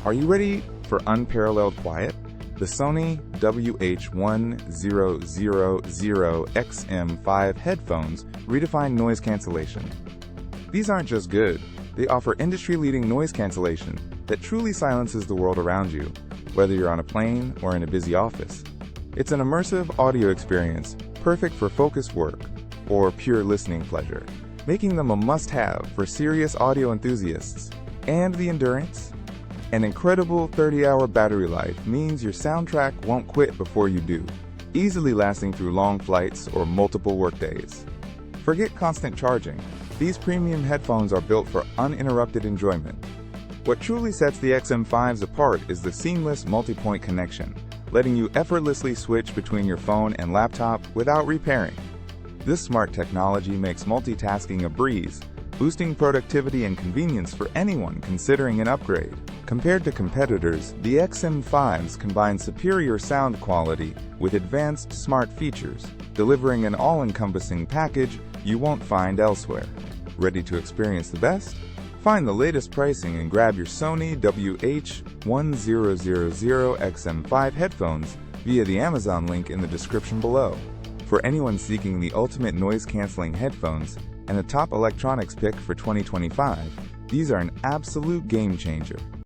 Are you ready for unparalleled quiet? The Sony WH-1000XM5 headphones redefine noise cancellation. These aren't just good, they offer industry-leading noise cancellation that truly silences the world around you, whether you're on a plane or in a busy office. It's an immersive audio experience perfect for focused work or pure listening pleasure, making them a must-have for serious audio enthusiasts. And the endurance? An incredible 30-hour battery life means your soundtrack won't quit before you do, easily lasting through long flights or multiple workdays. Forget constant charging. These premium headphones are built for uninterrupted enjoyment. What truly sets the XM5s apart is the seamless multi-point connection, letting you effortlessly switch between your phone and laptop without repairing. This smart technology makes multitasking a breeze, boosting productivity and convenience for anyone considering an upgrade. Compared to competitors, the XM5s combine superior sound quality with advanced smart features, delivering an all-encompassing package you won't find elsewhere. Ready to experience the best? Find the latest pricing and grab your Sony WH-1000XM5 headphones via the Amazon link in the description below. For anyone seeking the ultimate noise-canceling headphones and a top electronics pick for 2025, these are an absolute game changer.